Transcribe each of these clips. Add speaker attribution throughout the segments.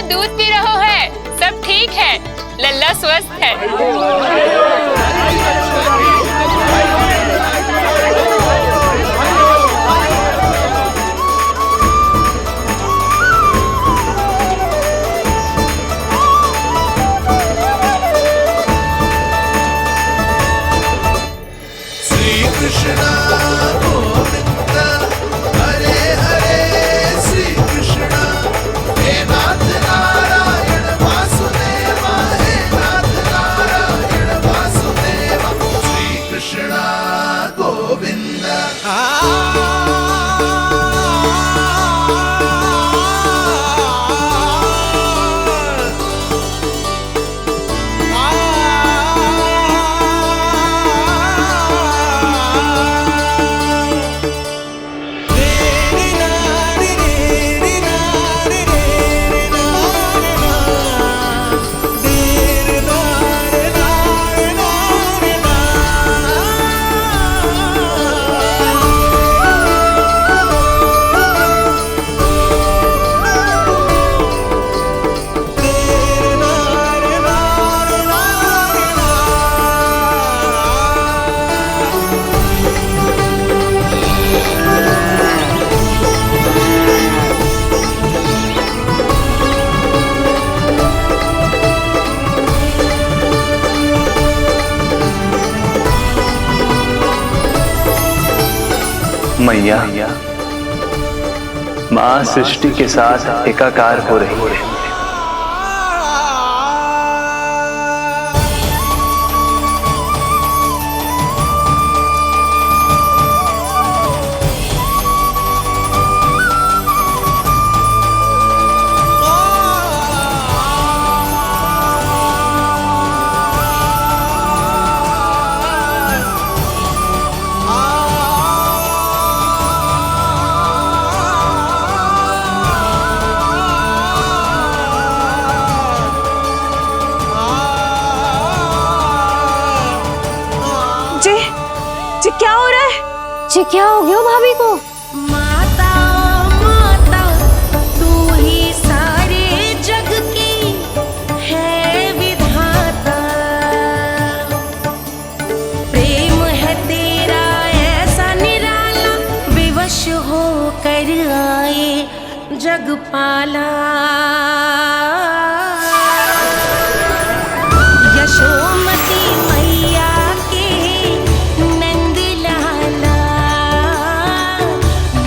Speaker 1: दूध पी रहो है, सब ठीक है, लल्ला स्वस्थ है।
Speaker 2: मैया, माँ सृष्टि के साथ एकाकार हो रही है।
Speaker 3: क्या हो रहा है?
Speaker 4: जी क्या हो गया भाभी को?
Speaker 5: माता माता तू ही सारे जग की है विधाता, प्रेम है तेरा ऐसा निराला, विवश हो कर आए जग पाला। यशोमती मैया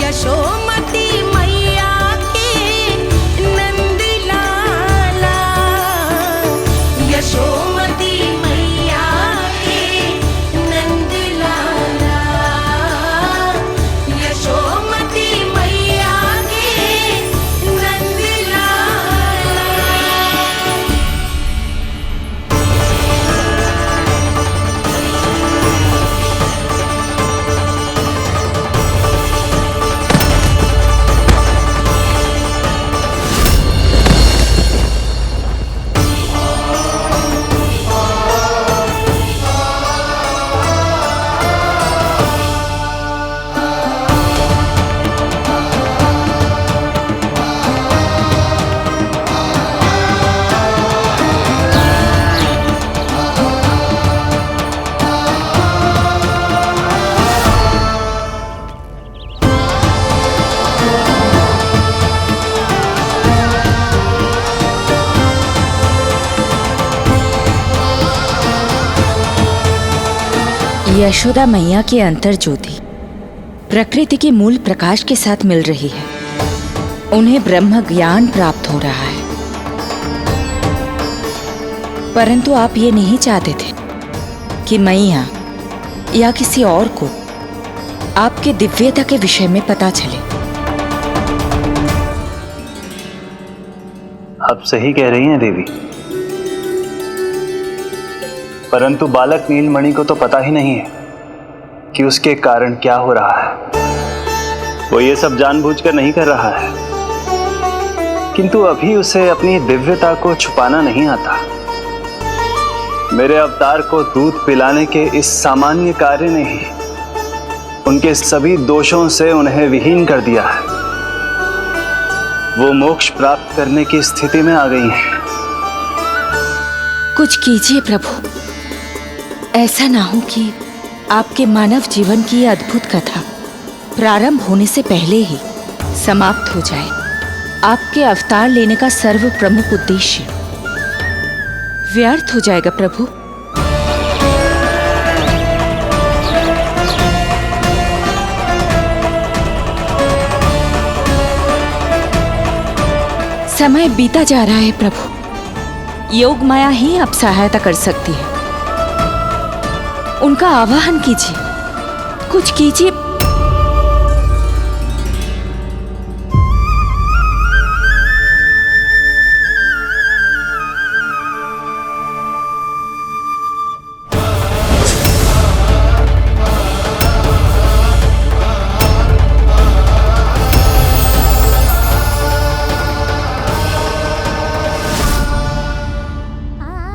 Speaker 5: यशोमती मैया के नंद लाला, यशोमती मैया के नंद लाला, यशोमती मैया के नंद लाला।
Speaker 3: यशोदा मैया की अंतर ज्योति प्रकृति के मूल प्रकाश के साथ मिल रही है। उन्हें ब्रह्म ज्ञान प्राप्त हो रहा है, परंतु आप ये नहीं चाहते थे कि मैया या किसी और को आपके दिव्यता के विषय में पता चले।
Speaker 2: आप सही कह रही हैं देवी, परंतु बालक नीलमणि को तो पता ही नहीं है कि उसके कारण क्या हो रहा है। वो ये सब जानबूझकर नहीं कर रहा है, किंतु अभी उसे अपनी दिव्यता को छुपाना नहीं आता। मेरे अवतार को दूध पिलाने के इस सामान्य कार्य ने ही उनके सभी दोषों से उन्हें विहीन कर दिया है। वो मोक्ष प्राप्त करने की स्थिति में आ गई हैं।
Speaker 3: कुछ कीजिए प्रभु, ऐसा ना हो कि आपके मानव जीवन की यह अद्भुत कथा प्रारंभ होने से पहले ही समाप्त हो जाए। आपके अवतार लेने का सर्व प्रमुख उद्देश्य व्यर्थ हो जाएगा प्रभु। समय बीता जा रहा है प्रभु, योग माया ही आप सहायता कर सकती है। उनका आवाहन कीजिए, कुछ कीजिए।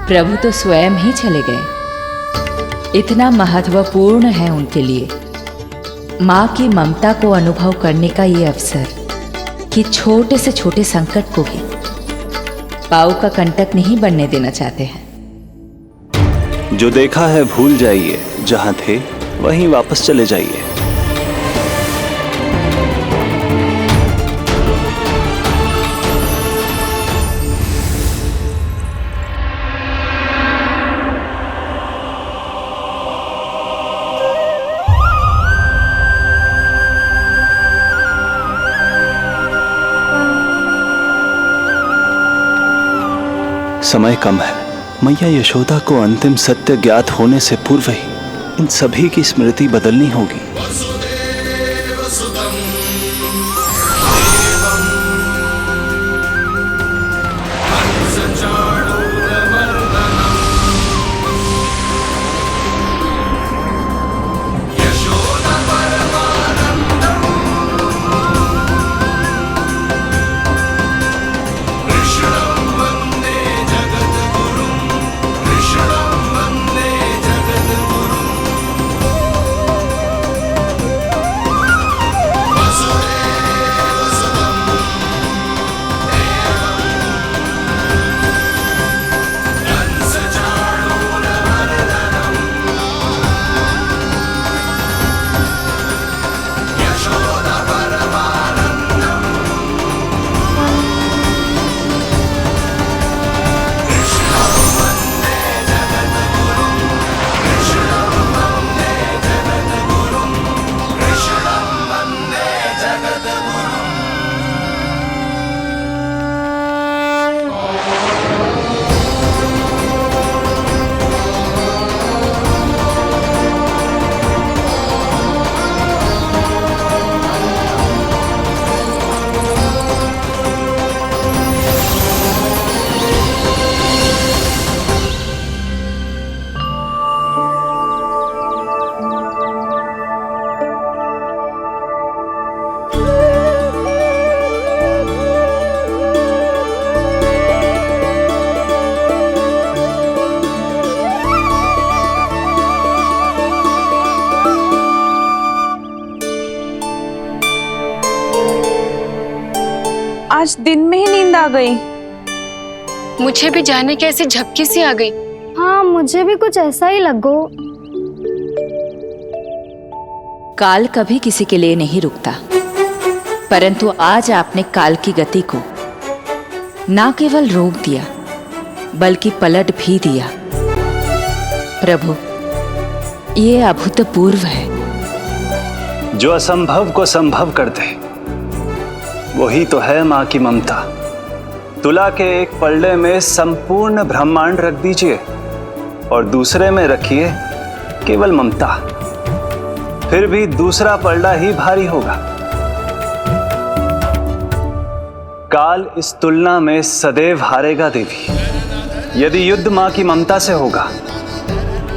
Speaker 3: प्रभु तो स्वयं ही चले गए। इतना महत्वपूर्ण है उनके लिए माँ की ममता को अनुभव करने का ये अवसर कि छोटे से छोटे संकट को भी पाँव का कंटक नहीं बनने देना चाहते हैं।
Speaker 2: जो देखा है भूल जाइए, जहां थे वहीं वापस चले जाइए। समय कम है। मैया यशोदा को अंतिम सत्य ज्ञात होने से पूर्व ही इन सभी की स्मृति बदलनी होगी।
Speaker 4: आज दिन में ही नींद आ गई।
Speaker 1: मुझे भी जाने की ऐसी झपकी सी आ गई।
Speaker 6: हाँ, मुझे भी कुछ ऐसा ही लगो।
Speaker 3: काल कभी किसी के लिए नहीं रुकता, परंतु आज आपने काल की गति को ना केवल रोक दिया बल्कि पलट भी दिया। प्रभु, ये अभूतपूर्व है।
Speaker 2: जो असंभव को संभव कर दे वही तो है माँ की ममता। तुला के एक पल्ले में संपूर्ण ब्रह्मांड रख दीजिए और दूसरे में रखिए केवल ममता, फिर भी दूसरा पल्ला ही भारी होगा। काल इस तुलना में सदैव हारेगा देवी। यदि युद्ध माँ की ममता से होगा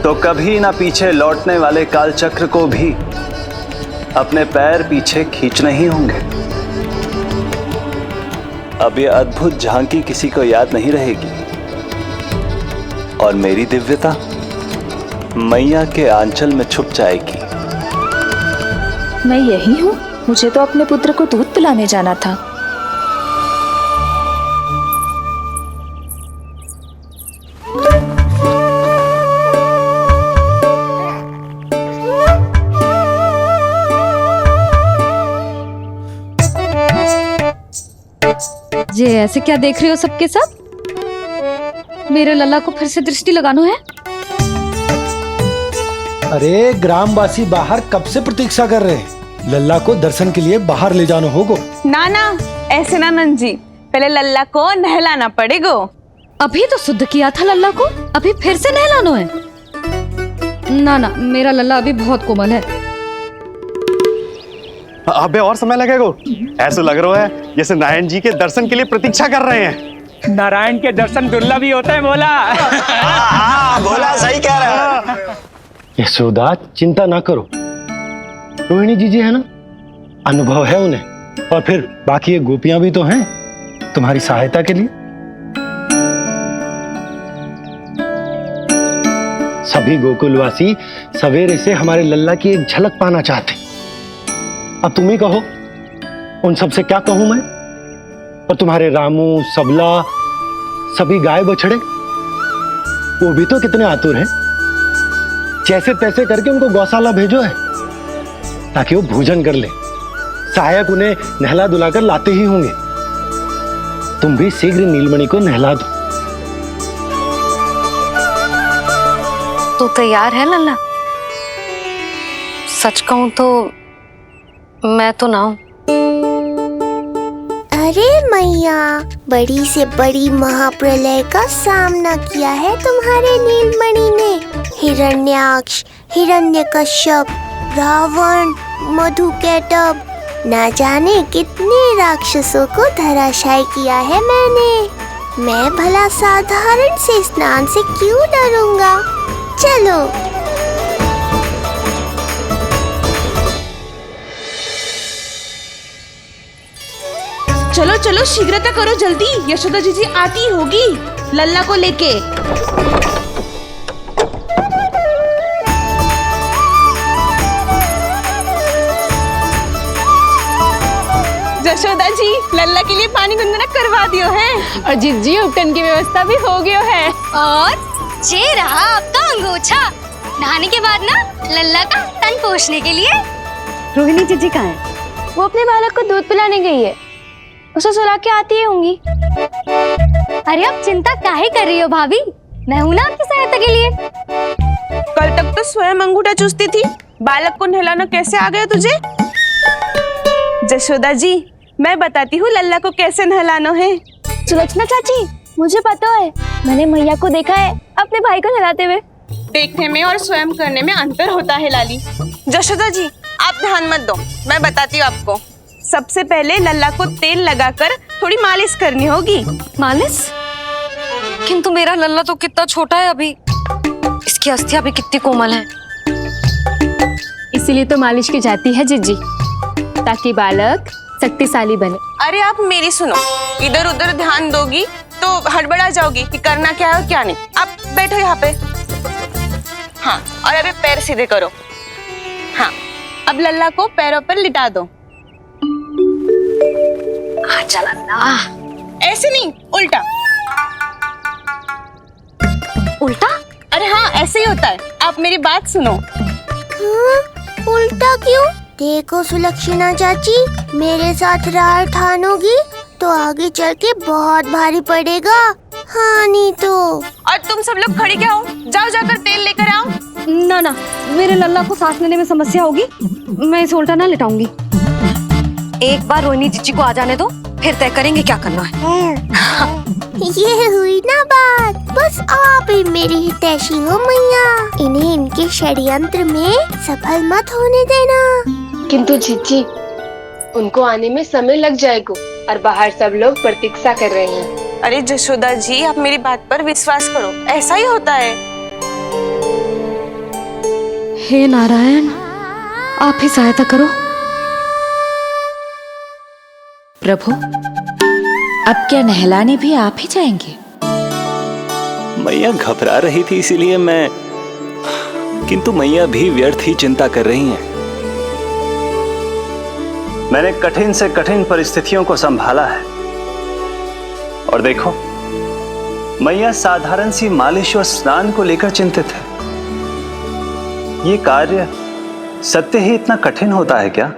Speaker 2: तो कभी ना पीछे लौटने वाले काल चक्र को भी अपने पैर पीछे खींचने ही होंगे। अब यह अद्भुत झांकी किसी को याद नहीं रहेगी और मेरी दिव्यता मैया के आंचल में छुप जाएगी।
Speaker 6: मैं यही हूँ। मुझे तो अपने पुत्र को दूध पिलाने जाना था।
Speaker 4: ये ऐसे क्या देख रहे हो सबके सब? मेरे लल्ला को फिर से दृष्टि लगाना है?
Speaker 7: अरे ग्रामवासी बाहर कब से प्रतीक्षा कर रहे हैं, लल्ला को दर्शन के लिए बाहर ले जाना होगा।
Speaker 8: ना ना, ऐसे ना नंजी, पहले लल्ला को नहलाना पड़ेगा।
Speaker 4: अभी तो शुद्ध किया था लल्ला को, अभी फिर से नहलाना है? ना ना, मेरा लल्ला अभी बहुत कोमल है।
Speaker 9: अबे और समय लगेगा। ऐसा लग रहा है जैसे नारायण जी के दर्शन के लिए प्रतीक्षा कर रहे हैं।
Speaker 10: नारायण के दर्शन दुर्लभ ही होते हैं बोला।
Speaker 9: बोला सही कह रहा है।
Speaker 7: यशोदा चिंता ना करो, रोहिणी जी है ना, अनुभव है उन्हें, और फिर बाकी ये गोपियां भी तो हैं तुम्हारी सहायता के लिए। सभी गोकुलवासी सवेरे से हमारे लल्ला की एक झलक पाना चाहते। अब तुम ही कहो, उन सब से क्या कहूं मैं? और तुम्हारे रामू, सबला, सभी गाय बछड़े, वो भी तो कितने आतुर हैं। जैसे तैसे करके उनको गौशाला भेजो है ताकि वो भोजन कर ले। सहायक उन्हें नहला धुलाकर लाते ही होंगे। तुम भी शीघ्र नीलमणि को नहला दो।
Speaker 11: तो तैयार है लल्ला? सच कहूं तो मैं तो ना हूं।
Speaker 5: अरे मैया, बड़ी से बड़ी महाप्रलय का सामना किया है तुम्हारे नीलमणि ने। हिरण्याक्ष, हिरण्यकश्यप, रावण, मधुकैटभ, ना जाने कितने राक्षसों को धराशायी किया है मैंने। मैं भला साधारण से स्नान से क्यों डरूंगा? चलो।
Speaker 8: चलो चलो, शीघ्रता करो जल्दी, यशोदा जी आती होगी लल्ला को लेके। यशोदा जी, लल्ला के लिए पानी गुनगुना करवा दियो है,
Speaker 1: और जिज्जी उपटन की व्यवस्था भी हो गयो है।
Speaker 11: और ये रहा आपका अंगोछा, नहाने के बाद ना लल्ला का तन पोंछने के लिए।
Speaker 6: रोहिणी जीजी कहाँ है? वो अपने बालक को दूध पिलाने गई है, उसे सुला के आती ही होंगी। अरे आप चिंता काहे कर रही हो भाभी, मैं हूं ना आपकी सहायता के लिए।
Speaker 8: कल तक तो स्वयं अंगूठा चूसती थी, बालक को नहलाना कैसे आ गया तुझे? यशोदा जी, मैं बताती हूँ लल्ला को कैसे नहलाना है।
Speaker 6: सुलक्षणा चाची, मुझे पता है, मैंने मैया को देखा है अपने भाई को नहलाते हुए।
Speaker 8: देखने में और स्वयं करने में अंतर होता है लाली। यशोदा जी, आप ध्यान मत दो, मैं बताती हूँ आपको। सबसे पहले लल्ला को तेल लगाकर थोड़ी मालिश करनी होगी।
Speaker 11: मालिश? किंतु मेरा लल्ला तो कितना छोटा है अभी, इसकी अस्थियां भी कितनी कोमल हैं।
Speaker 1: इसीलिए तो मालिश की जाती है जिज्जी, ताकि बालक शक्तिशाली बने।
Speaker 8: अरे आप मेरी सुनो, इधर उधर ध्यान दोगी तो हड़बड़ा जाओगी कि करना क्या है और क्या नहीं। आप बैठो यहाँ पे। हाँ, और अभी पैर सीधे करो। हाँ, अब लल्ला को पैरों पर लिटा दो।
Speaker 11: चला ना,
Speaker 8: ऐसे नहीं, उल्टा।
Speaker 11: उल्टा?
Speaker 8: अरे हाँ, ऐसे ही होता है। आप मेरी बात सुनो।
Speaker 5: उल्टा क्यों? देखो सुलक्षणा चाची, मेरे साथ राह ठानोगी तो आगे चल के बहुत भारी पड़ेगा। हाँ नहीं तो।
Speaker 8: और तुम सब लोग खड़ी क्या हो? जाओ जाकर तेल लेकर आओ।
Speaker 4: ना ना, मेरे लल्ला को सांस लेने में समस्या होगी, मैं इसे उल्टा ना लिटाऊंगी।
Speaker 11: एक बार रोहिणी जीजी को आ जाने दो, फिर तय करेंगे क्या करना है।
Speaker 5: ये हुई ना बात, बस आप ही मेरी हितैषी हो मैया। इन्हें इनके षड्यंत्र में सफल मत होने देना।
Speaker 12: किंतु जीजी, उनको आने में समय लग जाएगा और बाहर सब लोग प्रतीक्षा कर रहे हैं।
Speaker 8: अरे यशोदा जी, आप मेरी बात पर विश्वास करो, ऐसा ही होता है।
Speaker 4: हे नारायण, आप ही सहायता करो।
Speaker 3: प्रभु, अब क्या नहलाने भी आप ही जाएंगे?
Speaker 2: मैया घबरा रही थी इसीलिए मैं, किंतु मैया भी व्यर्थ ही चिंता कर रही हैं। मैंने कठिन से कठिन परिस्थितियों को संभाला है और देखो, मैया साधारण सी मालिश और स्नान को लेकर चिंतित है। ये कार्य सत्य ही इतना कठिन होता है क्या?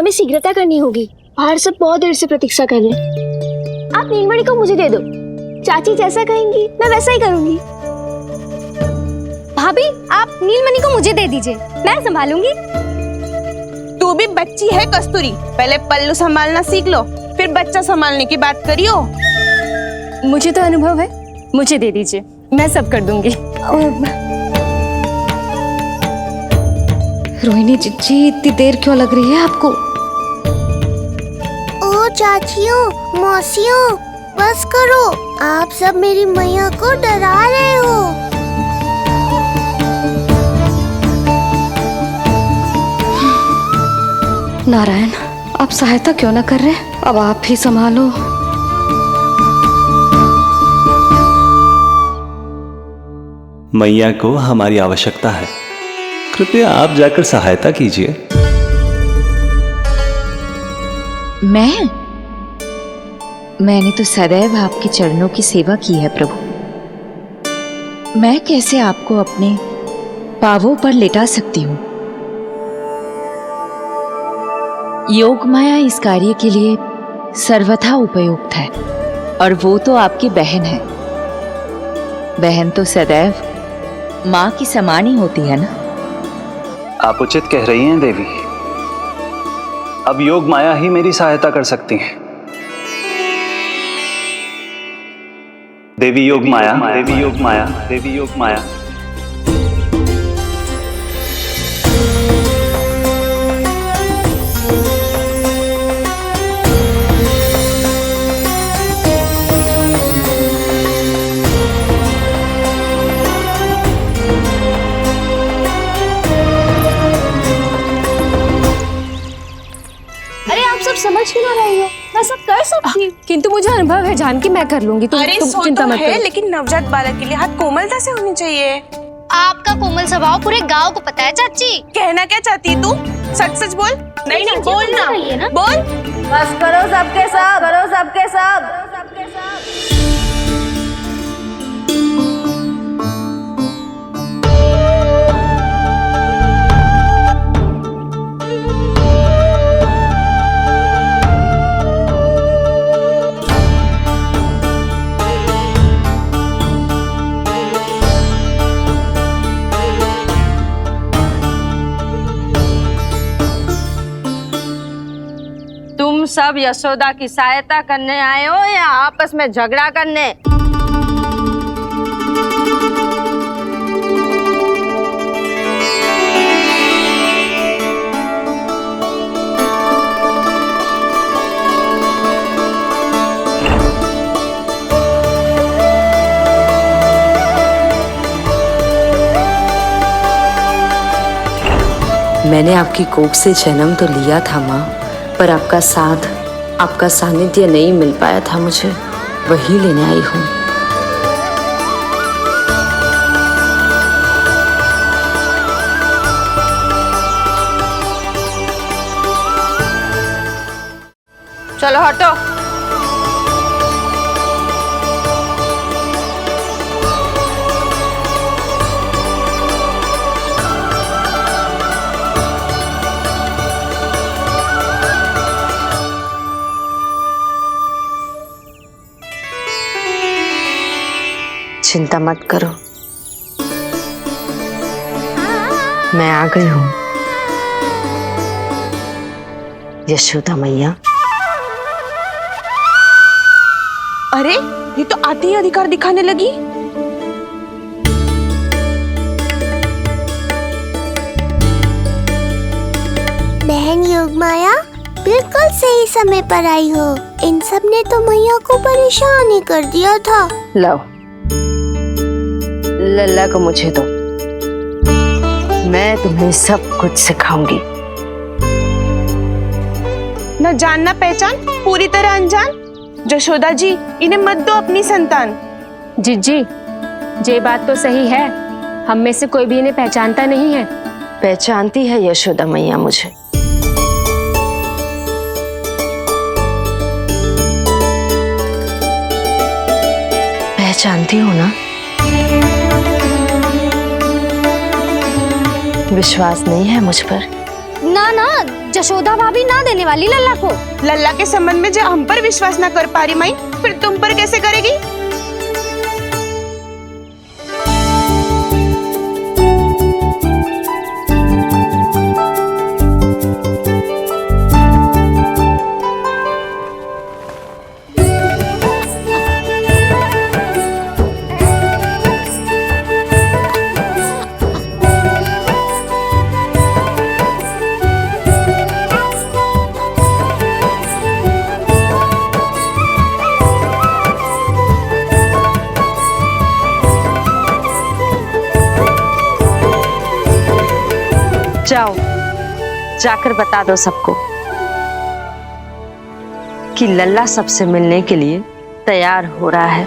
Speaker 6: हमें शीघ्रता करनी होगी। बाहर सब बहुत देर से प्रतीक्षा कर रहे हैं। आप नीलमणि को मुझे दे दो। चाची जैसा कहेंगी मैं वैसा ही करूंगी।
Speaker 11: भाभी आप नीलमणि को मुझे दे दीजिए, मैं संभालूंगी।
Speaker 8: तू भी बच्ची है कस्तूरी, पहले पल्लू संभालना सीख लो, फिर बच्चा संभालने की बात करियो।
Speaker 1: मुझे तो अनुभव है, मुझे दे दीजिए, मैं सब कर दूंगी।
Speaker 4: रोहिणी जीजी इतनी देर क्यों लग रही है आपको?
Speaker 5: ओ चाचियों, मौसियों, बस करो। आप सब मेरी मैया को डरा रहे हो।
Speaker 4: नारायण, आप सहायता क्यों ना कर रहे? अब आप ही संभालो।
Speaker 2: मैया को हमारी आवश्यकता है, कृपया आप जाकर सहायता कीजिए।
Speaker 3: मैंने तो सदैव आपके चरणों की सेवा की है प्रभु। मैं कैसे आपको अपने पांवों पर लेटा सकती हूँ? योग माया इस कार्य के लिए सर्वथा उपयुक्त है, और वो तो आपकी बहन है। बहन तो सदैव माँ की समान ही होती है ना।
Speaker 2: आप उचित कह रही हैं देवी। अब योग माया ही मेरी सहायता कर सकती हैं। देवी योग माया, देवी योग माया, देवी योग माया।
Speaker 6: समझ क्यों ना रही हो? मैं सब कर सकती हूँ।
Speaker 1: किंतु मुझे अनुभव है जानकी, मैं कर लूंगी। तुम चिंता मत करो।
Speaker 8: लेकिन नवजात बालक के लिए हाथ कोमलता से होनी चाहिए।
Speaker 6: आपका कोमल स्वभाव पूरे गांव को पता है चाची।
Speaker 8: कहना क्या चाहती है तू? सच सच बोल। नहीं नहीं बोल ना, बोल।
Speaker 6: बस करो सबके सब, करो सबके सब, सबके सब।
Speaker 11: तुम सब यशोदा की सहायता करने आए हो या आपस में झगड़ा करने?
Speaker 13: मैंने आपकी कोख से जन्म तो लिया था माँ, पर आपका साथ, आपका सानिध्य नहीं मिल पाया था मुझे, वही लेने आई हूँ।
Speaker 11: चलो हटो।
Speaker 13: चिंता मत करो, मैं आ गई हूँ। यशोदा मैया।
Speaker 8: अरे ये तो आते ही अधिकार दिखाने लगी।
Speaker 5: बहन योगमाया, बिल्कुल सही समय पर आई हो। इन सब ने तो मैया को परेशान ही कर दिया था।
Speaker 13: लो, लल्ला को मुझे दो, मैं तुम्हें सब कुछ सिखाऊंगी।
Speaker 8: न जान न पहचान, पूरी तरह अनजान। यशोदा जी, इन्हें मत दो अपनी संतान।
Speaker 1: जीजी, ये बात तो सही है, हम में से कोई भी इन्हें पहचानता नहीं है।
Speaker 13: पहचानती है यशोदा मैया मुझे। पहचानती हो ना? विश्वास नहीं है मुझ पर?
Speaker 6: ना ना, जशोदा भाभी ना देने वाली लल्ला को।
Speaker 8: लल्ला के संबंध में जो हम पर विश्वास ना कर पा रही माई, फिर तुम पर कैसे करेगी?
Speaker 13: जाओ, जाकर बता दो सबको कि लल्ला सबसे मिलने के लिए तैयार हो रहा है।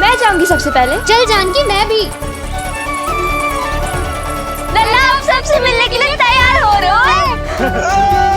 Speaker 6: मैं जाऊंगी सबसे पहले। चल जानकी, मैं भी। लल्ला आप सबसे मिलने के लिए तैयार हो रहे हो?